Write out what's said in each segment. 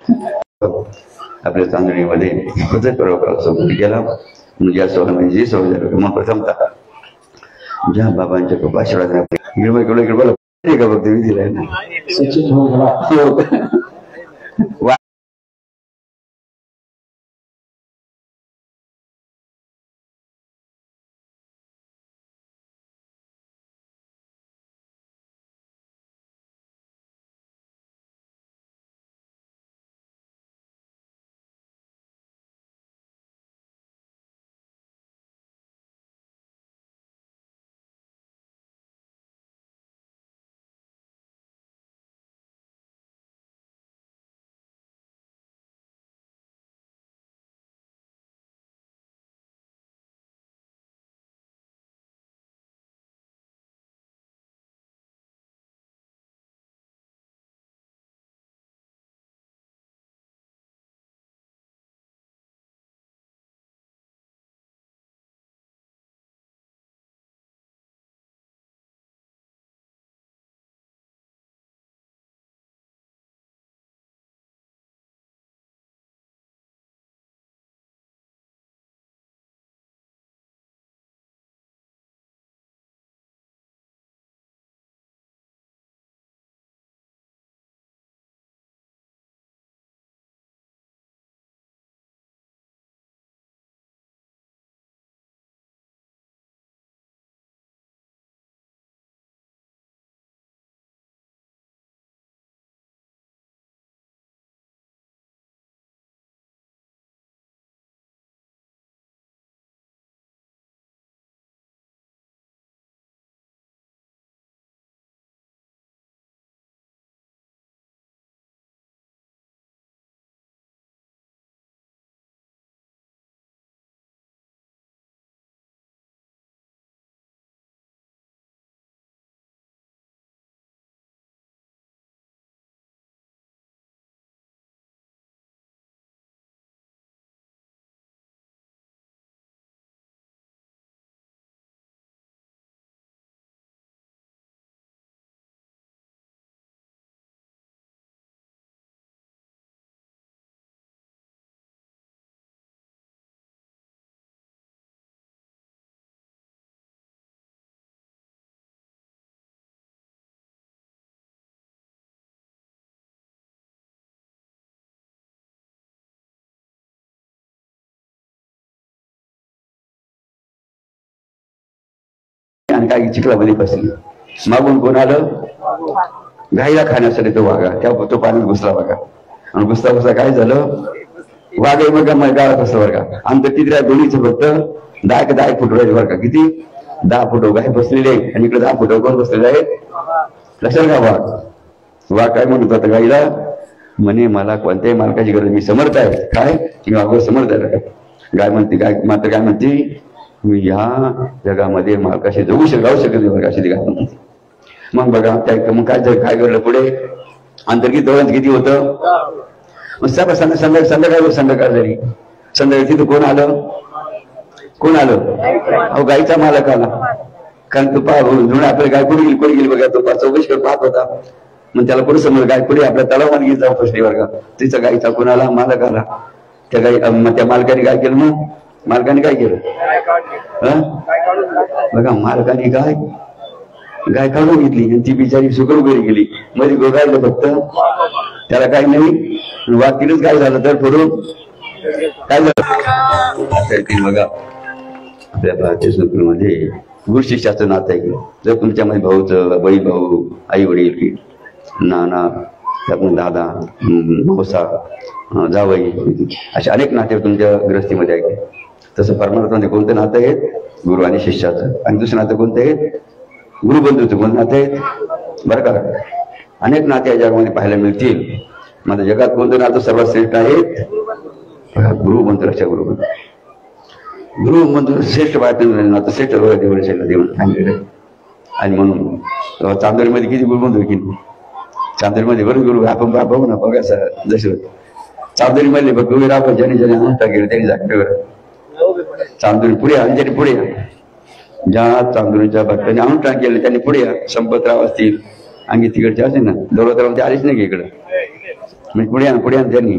आपल्या चांदणीमध्ये प्रत्येक सोबत गेला म्हणजे या सोहळ्यामध्ये जी सोय झाली मग प्रथमतः ज्या बाबांच्या कृपा आशीर्वाद का बघते मी दिलाय ना आणि काही चिखलामध्ये बसली मागून कोण आलं गाईला खाण्यासाठी तो वाघा तो पाण्यात घुसला बघा आणि घुसता काय झालं वाघ मग गावात असं बरं का आमचं किती दोन्हीचं फक्त 10 फूट राहिले बरं का किती 10 फूट गाय बसलेले आणि इकडे 10 फूट कोण बसलेले आहेत लक्षात का वाघ काय म्हणत होता गाईला म्हणे मला कोणत्याही मालकाची गरज मी समर्थ आहे काय की वाघ समर्थ आहे गाय म्हणते गाय मात्र काय म्हणते मी ह्या जगामध्ये मालकाशी राहू शकत नाही बघा अशी ती गाय म्हणते मग बघा मग काय घडलं पुढे अंतर्गत दोघांच किती होतं मग संध्याकाळ झाली संध्याकाळी तिथं कोण आलं अहो गायचा मालक आला कारण तो जुना आपल्या गाय कुठे गेली बघा तो चौकशी पाहत होता मग त्याला पुढे समज गाय पुढे आपल्या तलावाने घेत जाऊ फसली वर्गा तिचा गायचा कोणाला मालक आला त्या त्या मालकाने काय केलं मग मालकाने काय केलं बघा मालकाने गाय काढून घेतली आणि ती बिचारी सुकर उघडी गेली मध्ये गोगायला फक्त त्याला काही नाही वाकीनच काय झालं तर पुढून काय झालं बघा आपल्या भारतीय संस्कृतीमध्ये गुरु शिष्याचं नातं आहे जर तुमच्यामध्ये भाऊचं बहीण भाऊ आई वडील नाना त्यातून दादा मावसा जावई असे अनेक नाते तुमच्या गृहस्थीमध्ये आहे तसं परमार्थामध्ये कोणतं नातं आहे गुरु आणि शिष्याचं आणि दुसरं नातं कोणतं आहे गुरुबंधूचं कोणतं नातं आहे बरं का अनेक नाते या जगामध्ये पाहायला मिळतील माझ्या जगात कोणतं नातं सर्वात श्रेष्ठ आहे गुरुबंधू लक्षात गुरुबंधू श्रेष्ठ नातं श्रेष्ठ देऊन सांगितलं आणि म्हणून चांदोरीमध्ये किती गुरुबंधू की चांदोरीमध्ये बरं गुरु आपण बघू ना बघा जसं चांदोरीमध्ये बघ गुरु आपण ज्याने अनुष्ठान केलं त्यांनी जागेवर चांदोरी पुढे आणि पुढे ज्या चांदोरीच्या भक्तांनी अनुष्ठान केलं त्यांनी पुढे संपतराव असतील आणि तिकडचे असेल ना दौलतराव ते आलेच नाही की इकडं मी पुढे त्यांनी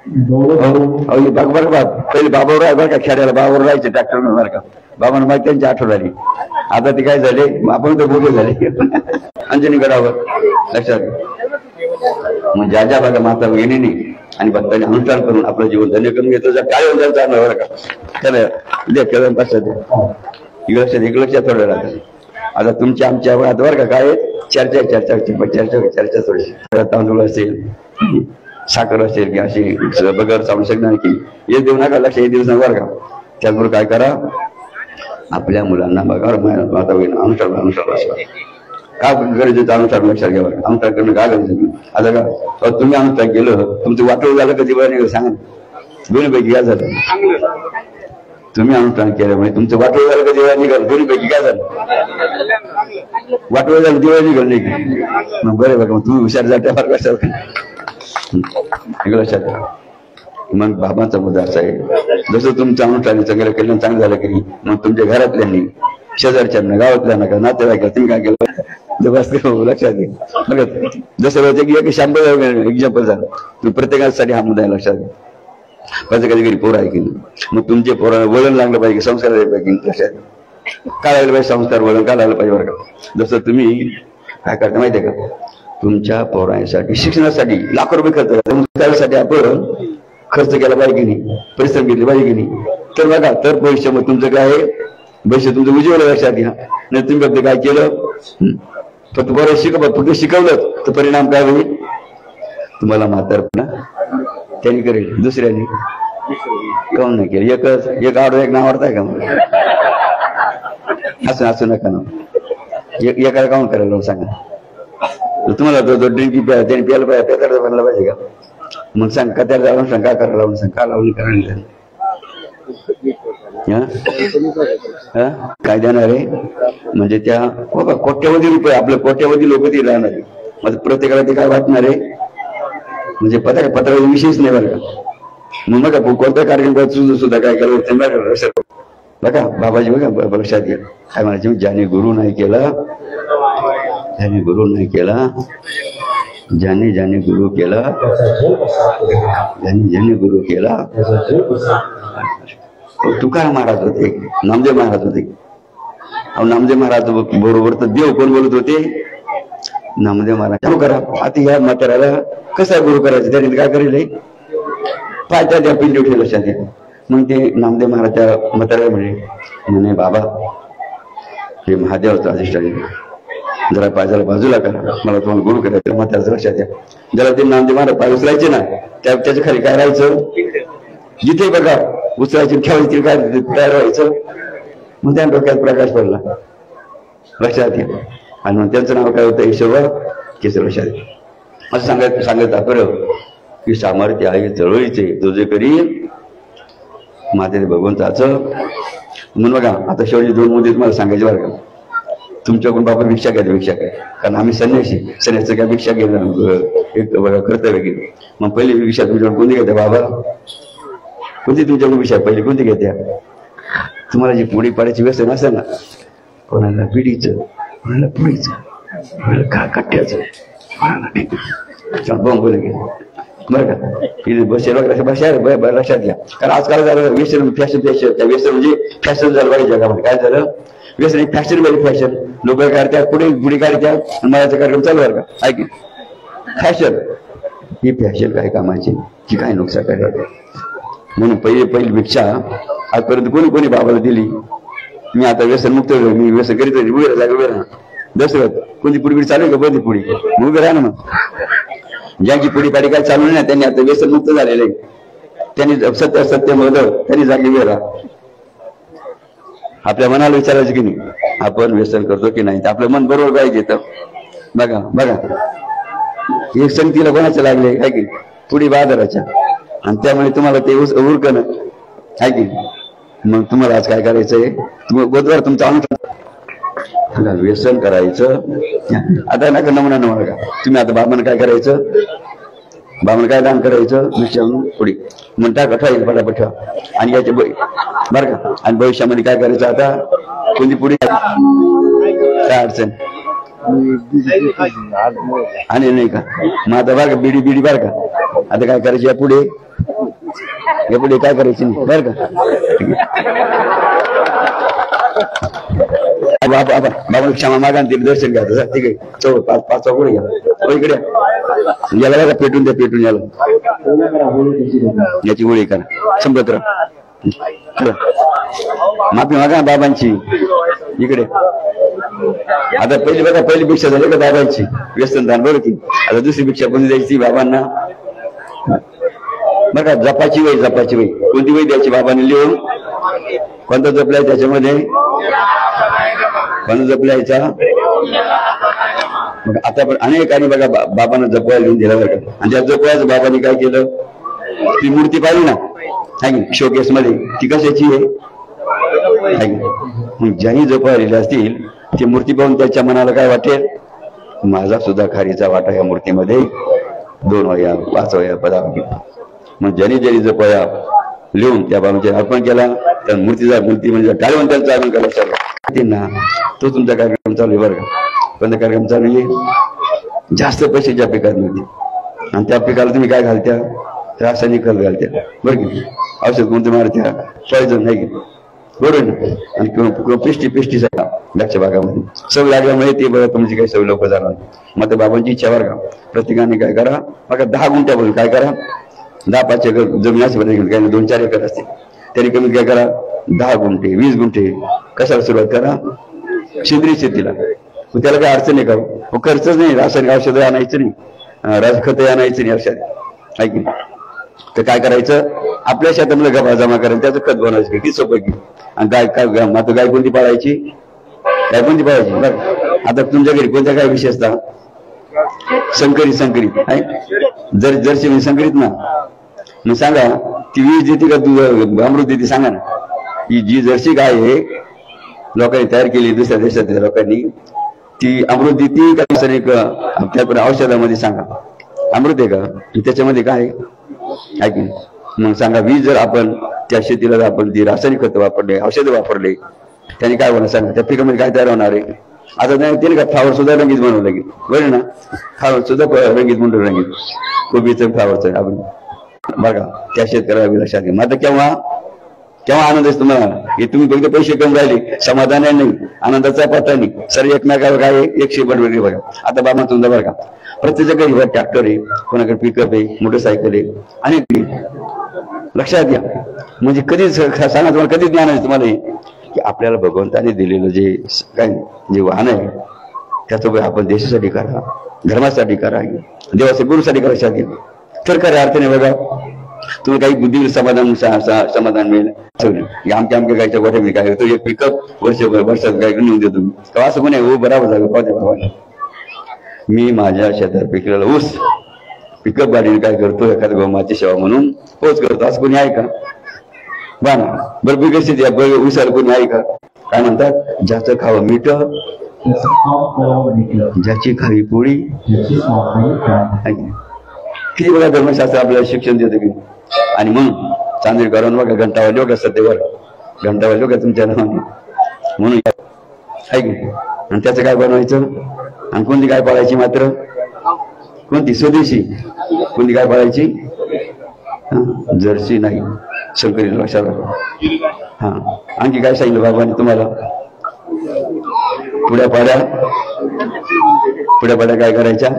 बघ पहिले बाबावर आहे बरं का, खेड्याला बाबावर राहायचे ट्रॅक्टर बरं का, बाबांना माहिती त्यांची आठवण आली. आता ते काय झाले, आपण तर बोलले झाले अंजनी गडावर. लक्षात मग ज्या ज्या बघा माता भगिनीने आणि भक्तांनी अनुष्ठान करून आपलं जीवन धन्य करून घेतलं, जर काय होऊन जायचं चालणार बरं का. त्याला लक्षात एक लक्षात थोडं राहतं. आता तुमच्या आमच्या वयात बरं का काय चर्चा थोडी, तांदूळ असेल, साखर असेल की अशी बगर चालू शकणार की हे देऊ नका लक्ष, हे दिवस बरं का. त्याचबरोबर काय करा, आपल्या मुलांना बघा आता अनुसरण काय गरजेचं अनुसरण लक्षात घ्यावं. अनुसरण करणं काय गरजेचं. आता का तुम्ही अनुसरण केलं, तुमचं वाटोळ झालं कधी वेळ नाही सांगा, दोन्हीपैकी काय झालं. तुम्ही अनुष्ठान केल्यामुळे तुमचं वाटोळ झालं कधी वेळ निघाल, दोन्हीपैकी काय झालं. वाटोळ झालं दिवाळी निघाल नाही मग बरं बघा, तुम्ही हुशार जात्या फार कशात लक्षात. मग बाबांचा मुद्दा असा आहे, जसं तुमचं अनुष्ठान चांगलं केलं, चांगलं झालं की मग तुमच्या घरातल्यांनी, शेजारच्यांना, गावातल्यांना का नातेवाईक तुम्ही काय केलं बस लक्षात घे. बघा जसं एक शांबळ एक्झाम्पल झालं, तुम्ही प्रत्येकासाठी हा मुद्दा लक्षात घ्या. कधी कधी घरी पोरं आहे की नाही, मग तुमचे पोरांना वळण लागलं पाहिजे, संस्कार झाले पाहिजे. लक्षात काय लागलं पाहिजे, संस्कार वळण काय लागलं पाहिजे बरं का. जसं तुम्ही काय करता माहितीये का, तुमच्या पोरांसाठी शिक्षणासाठी लाखो रुपये खर्च करता, त्यासाठी आपण खर्च केला पाहिजे की नाही, परिश्रम घेतले पाहिजे की नाही. तर बघा, तर भविष्यामध्ये तुमचं काय आहे, भविष्य तुमचं उज्ज्वल लक्षात घ्या. नाही तुम्ही फक्त काय केलं, फक्त बरं फक्त शिकवलं तर परिणाम काय होईल, तुम्हाला म्हातारपणा त्यांनी करेल, दुसऱ्याने काऊन नाही केलं. एक आवडतं एक नाव आवडताय का मला, असं नका ना, एकाला काऊन करायला सांगा. तुम्हाला तो ड्रिंक त्याने प्यायला पाहिजे, पेताडा बनला पाहिजे का, मग सांग का त्याला लावून सांग, काय करायला लावून सांग, का लावून करायला काय देणार आहे. म्हणजे त्या बघा कोट्यावधी रुपये, आपलं कोट्यावधी लोक ते राहणार आहे. मग प्रत्येकाला ते काय वाटणार आहे, म्हणजे पत्राचा विषयच नाही बरं का. मग बघा कोणत्या कार्यक्रम सुद्धा काय केलं बघा, बाबाजी बघा लक्षात घ्या काय म्हणायचे, ज्याने गुरु नाही केला, ज्याने गुरु नाही केला, ज्याने गुरु केला, ज्याने गुरु केला. तुकाराम महाराज होते, नामदेव महाराज होते. नामदेव महाराज बरोबर तर देव कोण बोलत होते, नामदेव महाराज. गुरु करा. आता या म्हाताऱ्याला कसं गुरु करायचं, त्याने काय करेल पाय त्या पिंडी उठे लक्षात घ्या. मग ते नामदेव महाराज त्या म्हाताऱ्याला म्हणे बाबा हे महादेवाचं अधिष्ठान जरा पायजाला बाजूला करा, मला तुम्हाला गुरु करायचं. मग त्याच लक्षात द्या, जरा ते नामदेव महाराज पाय उचलायचे ना, त्याच्या खाली काय राहायचं, जिथे बघा उचलायचे ठेवायचे काय तयार व्हायचं. मग त्या डोक्यात प्रकाश पडला, लक्षात घ्या. आणि मग त्यांचं नाव काय होतं, ईश्वर केसर. लक्षात घ्या. असं सांगत खरं की सामर्थ्य आहे चळवळीचे, तो जे करी माते भगवंताचं. म्हणून बघा आता शेवटी 2 मुद्दे तुम्हाला सांगायचे बरं का. तुमच्याकडून बाबा भिक्षा घ्या, भिक्षा काय, कारण आम्ही संन्यासी काय भिक्षा घेणं एक बघा कर्तव्य केलं. मग पहिली भिक्षा तुमच्याकडून कोणती घेत्या बाबा, कोणती तुमच्याकडून भिक्षा पहिली कोणती घेत्या. तुम्हाला जी पुडी पाड्याची व्यसन असेल ना, कोणाला पिढीचं, कोणाला पुढीचं, कोणाला कट्ट्याचं, कोणाला बोल घ्या बरं का. इथे बसेल लक्षात घ्या. कारण आजकाल झालं व्यसन, फॅशन म्हणजे फॅशन झालं पाहिजे जगामध्ये. काय झालं, व्यसन फॅशन म्हणजे फॅशन. लोक काढतात पुढे गुढी काढतात, मलाचा कार्यक्रम चालू आहे का, ऐक फॅशन. ही फॅशन काय कामाची, की काय नुकसान करायचं. म्हणून पहिली भिक्षा आजपर्यंत कोणी बाबाला दिली. मी आता व्यसन मुक्त, मी व्यसन करीत उभे राहा. दसरथ कोणती पुढी चालू का, बंदी पुढी उभे राहा ना. मग ज्यांची पुढी पाडी काय चालू नाही त्यांनी आता व्यसन मुक्त झालेले, त्यांनी सत्य मध त्यांनी जागी उभे राहा. आपल्या मनाला विचारायचं की नाही, आपण व्यसन करतो की नाही, आपलं मन बरोबर काय घेतं. बघा एक संगतीला कोणाचं लागले काय की पुढी बाजाराच्या, आणि त्यामुळे तुम्हाला ते उरकणं आहे की. मग तुम्हाला आज काय करायचंय, बुधवार तुमचं अनुष्ठान व्यसन करायचं. आता नका नमुना बघा तुम्ही. आता बाबांना काय करायचं, बाबांना काय दान करायचं, विषयावरून पुढे म्हणता कठा येईल पटापट. आणि याच्या बरं का, आणि भविष्यामध्ये काय करायचं, आता कोणती पुढे काय अडचण आणि नाही का मग आता बरं का बिडी बिडी बरं का आता काय करायची यापुढे काय करायची नाही बरं का बाबा क्षमा मागा तिला दर्शन घ्या ठीक आहे चौ पाच पुढे घ्या इकडे याला बघा पेटून द्या पेटून याला याची गोळी करा संपत्र माफी मागा बाबांची इकडे आता पहिली बघा पहिली भिक्षा झाली का बाबांची व्यसन दान बरं की आता दुसरी भिक्षा कोणी द्यायची बाबांना बरं का जपाची वही कोणती वही द्यायची बाबांनी लिहून कोणता जपलाय त्याच्यामध्ये कोणता जपलायचा मग आता पण अनेकांनी बघा बाबांना जपवायला लिहून दिला बरं का आणि त्या जपवायचं बाबांनी काय केलं ती मूर्ती पाहिली ना शोकेस मध्ये ती कशाची आहे मग ज्यांनी जपवलेल्या असतील ती मूर्ती पाहून त्याच्या मनाला काय वाटेल माझा सुद्धा खारीचा वाटा या मूर्तीमध्ये 2 वह्या 5 वह्या 10 मग ज्यांनी जपवया लिहून त्या बाबांच्या अर्पण केला त्या मूर्ती म्हणजे टाळवंतांचा अर्पण केला त्यांना तो तुमचा कार्यक्रम चालू आहे बरं का कोणता कार्यक्रम चालू आहे जास्त पैशाच्या पिकात नव्हती आणि त्या पिकाला तुम्ही काय घालत्या रासायनिक खत घालत्या बरं की औषध कोणते मारत्या पॉयझन नाही की बरोबर ना आणि पेस्टी द्राक्ष बागामध्ये सव लागल्यामुळे ते बघा तुमची काही सवय लोक जाणार मग बाबांची इच्छा बरं का प्रत्येकाने काय करा बघा 10 गुंठ्यापासून काय करा 10-5 एकर जमीन असते काही 2-4 एकर असते तरी कमी काय करा 10 गुंठे 20 गुंठे कशाला सुरुवात करा सेंद्रिय शेतीला त्याला काही अडचण नाही करू खर्चच नाही रासायनिक औषधं आणायचं नाही राजखत आणायचं नाही औषध ऐक तर काय करायचं आपल्या शेतामध्ये गबा जमा करायचं त्याचं खत बनवायचं किती सोपं की आणि गाय कोणती पाळायची बरं आता तुमच्या घरी कोणत्या काय विषय असता संकरित आहे जर्सी म्हणजे संकरित ना मग सांगा ती वीज देते का तू अमृत देते सांगा ना ही जी जर्सी गाय आहे लोकांनी तयार केली दुसऱ्या देशातल्या लोकांनी ती अमृत देते का रासायनिक त्याकडे औषधामध्ये सांगा अमृत आहे का त्याच्यामध्ये काय ऐकून मग सांगा वीज जर आपण त्या शेतीला जर आपण ती रासायनिक खतं वापरले औषधं वापरले त्याने काय होणार सांगा त्या पिकामध्ये काय तयार होणार आहे आता त्याने का फ्लावर सुद्धा रंगीत बनवलं लागेल बरं ना फ्लावर सुद्धा रंगीत म्हणून रंगीत कोबीचं फ्लावरचं आपण बघा त्या शेतकऱ्याला लक्षात घ्या मग आता केव्हा आनंद आहे तुम्हाला हे तुम्ही फक्त पैसे कमी राहिले समाधान नाही आनंदाचा पत्ता नाही सर एकमेकावर काय 100 बनवले बघा आता बाबा तुमचा बरं का प्रत्येकाच्या घरी ट्रॅक्टर आहे कोणाकडे पिकअप आहे मोटरसायकल आहे आणि लक्षात घ्या म्हणजे कधीच सांगा तुम्हाला कधीच ज्ञान आहे तुम्हाला की आपल्याला भगवंताने दिलेलं जे वाहन आहे त्याचं आपण देशासाठी करा धर्मासाठी करा देवाच्या गुरुसाठी करा लक्षात घ्या तर खऱ्या अर्थाने बघा तुम्ही काही बुद्धी समाधान मिळेल आमच्या गायच्या गोठ्यामध्ये काय होतो एक पिकअप वर्षात काय नेऊन देतो तेव्हा असं कोणी हो बराबर झालं पाहते बाबाला मी माझ्या शेतात पिकलेला ऊस पिकअप गाडीने काय करतो एखाद्या गोमाची सेवा म्हणून पोच करतो असं कोणी आहे का बा ना बरं विकसित ऊसाला कोणी आहे का काय म्हणतात ज्याचं खावं मीठ ज्याची खावी पोळी किती बघा धर्मशास्त्र आपल्याला शिक्षण देतं की आणि म्हणून चांदेकरांना बघा घंटावाले लोक असतात तेव्हा घंटावाले लोक तुमच्या नावाने म्हणून आहे की आणि त्याचं काय बनवायचं आणि कोणती काय पाळायची मात्र कोणती स्वदेशी कोणती काय पाळायची जर्सी नाही संकरित लक्षात हा आणखी काय सांगितलं बाबांनी तुम्हाला पुढ्या पाड्या काय करायच्या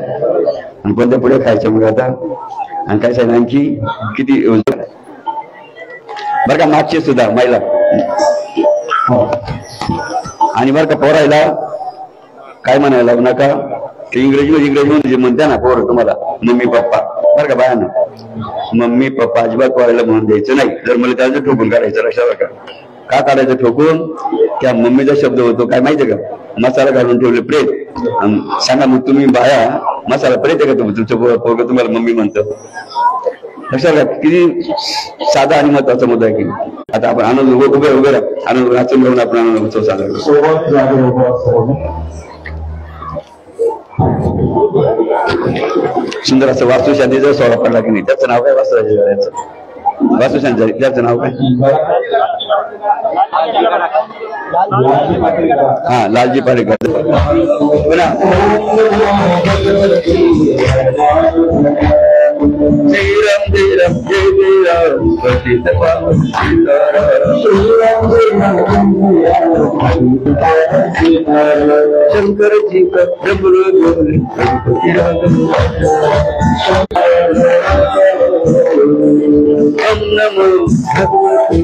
आणि कोणत्या पुढे खायच्या मग आता आणि काय सांगितलं आणखी किती बरं का मागचे सुद्धा महिला आणि बरं का पोरायला काय म्हणायला लावू नका ते इंग्रजी जे म्हणते ना पोर तुम्हाला मम्मी पप्पा बरं का बायानं मम्मी पप्पा अजिबात पोरायला म्हणून द्यायचं नाही जर मला त्याचं ठोकून काढायचं लक्षात का काढायचं ठोकून त्या मम्मीचा शब्द होतो काय माहितीये का मसाला घालून ठेवले प्रेत सांगा मग तुम्ही बाया मसाला प्रेत आहे का तुमचं पोरग तुम्हाला मम्मी म्हणतं लक्षात किती साधा आणि महत्वाचा मुद्दा आहे की आता आपण आनंद उभे राहा आनंद वाचून घेऊन आपण आनंद उत्सव साजरा सुंदर असं वास्तुशांतीचा सोहळा पडला की नाही त्याचं नाव काय वास्तुशांतीचं वासू शेंजारी त्याचं नाव काय? हा लालजी पाटेकर. श्रीराम जय राम जय जय राम पतित पावन शंकर जी का प्रभु रघुपति ओम नमो भगवते